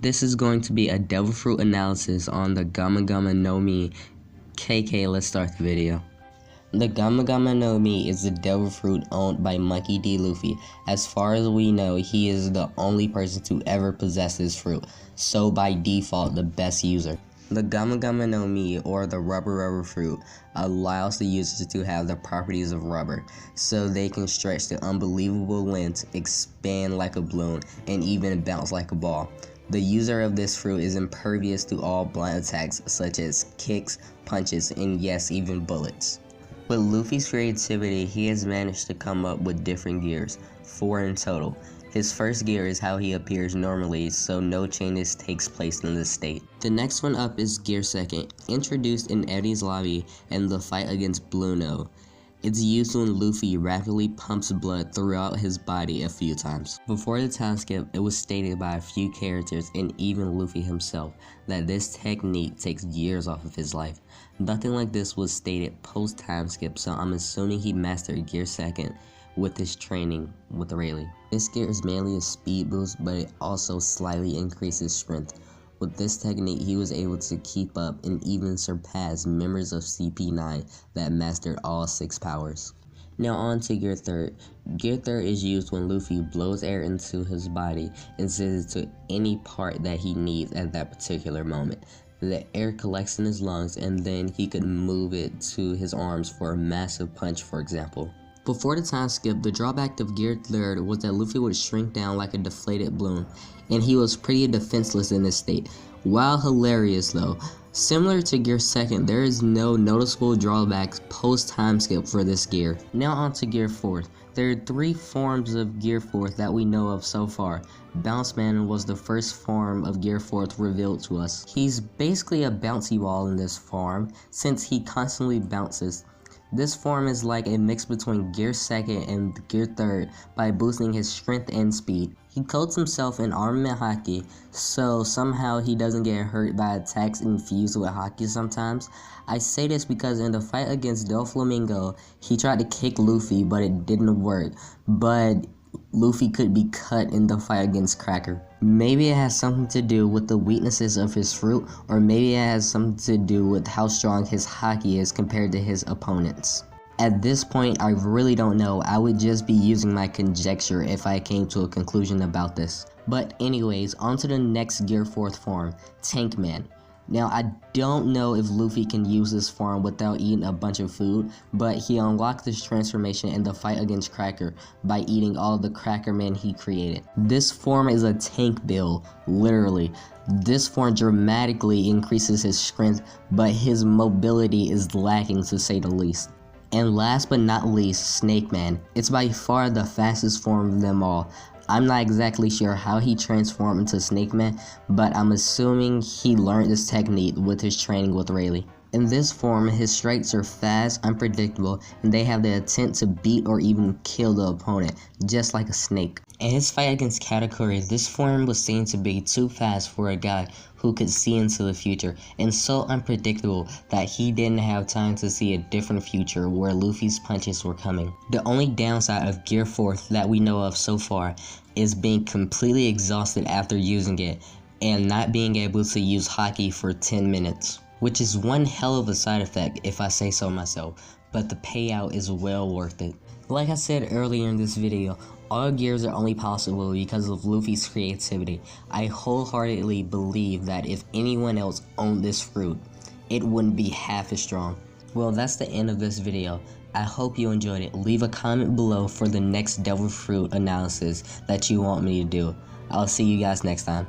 This is going to be a devil fruit analysis on the Gomu no Mi. KK, let's start the video. The Gomu no Mi is the devil fruit owned by Monkey D. Luffy. As far as we know, he is the only person to ever possess this fruit, so by default the best user. The Gomu no Mi, or the rubber fruit, allows the users to have the properties of rubber, so they can stretch to unbelievable lengths, expand like a balloon, and even bounce like a ball. The user of this fruit is impervious to all blunt attacks such as kicks, punches, and yes, even bullets. With Luffy's creativity, he has managed to come up with different gears, 4 in total. His first gear is how he appears normally, so no changes takes place in this state. The next one up is Gear Second, introduced in Eddie's lobby and the fight against Blueno. It's used when Luffy rapidly pumps blood throughout his body a few times. Before the time skip, it was stated by a few characters and even Luffy himself that this technique takes years off of his life. Nothing like this was stated post time skip, so I'm assuming he mastered Gear Second with his training with Rayleigh. This gear is mainly a speed boost, but it also slightly increases strength. With this technique, he was able to keep up and even surpass members of CP9 that mastered all 6 powers. Now on to Gear Third. Gear Third is used when Luffy blows air into his body and sends it to any part that he needs at that particular moment. The air collects in his lungs and then he could move it to his arms for a massive punch, for example. Before the time skip, the drawback of Gear Third was that Luffy would shrink down like a deflated balloon, and he was pretty defenseless in this state. While hilarious though, similar to Gear Second, there is no noticeable drawbacks post time skip for this gear. Now on to Gear Fourth. There are 3 forms of Gear Fourth that we know of so far. Bounce Man was the first form of Gear Fourth revealed to us. He's basically a bouncy ball in this form, since he constantly bounces. This form is like a mix between Gear Second and Gear Third by boosting his strength and speed. He coats himself in armament haki, so somehow he doesn't get hurt by attacks infused with haki sometimes. I say this because in the fight against Doflamingo, he tried to kick Luffy, but it didn't work. But Luffy could be cut in the fight against Cracker. Maybe it has something to do with the weaknesses of his fruit, or maybe it has something to do with how strong his haki is compared to his opponents. At this point, I really don't know. I would just be using my conjecture if I came to a conclusion about this. But anyways, on to the next Gear Fourth form, Tank Man. Now, I don't know if Luffy can use this form without eating a bunch of food, but he unlocked this transformation in the fight against Cracker by eating all the Cracker Men he created. This form is a tank build, literally. This form dramatically increases his strength, but his mobility is lacking to say the least. And last but not least, Snake Man. It's by far the fastest form of them all. I'm not exactly sure how he transformed into Snake Man, but I'm assuming he learned this technique with his training with Rayleigh. In this form, his strikes are fast, unpredictable, and they have the intent to beat or even kill the opponent, just like a snake. In his fight against Katakuri, this form was seen to be too fast for a guy who could see into the future, and so unpredictable that he didn't have time to see a different future where Luffy's punches were coming. The only downside of Gear Fourth that we know of so far is being completely exhausted after using it, and not being able to use haki for 10 minutes. Which is one hell of a side effect if I say so myself, but the payout is well worth it. Like I said earlier in this video, all gears are only possible because of Luffy's creativity. I wholeheartedly believe that if anyone else owned this fruit, it wouldn't be half as strong. Well, that's the end of this video. I hope you enjoyed it. Leave a comment below for the next devil fruit analysis that you want me to do. I'll see you guys next time.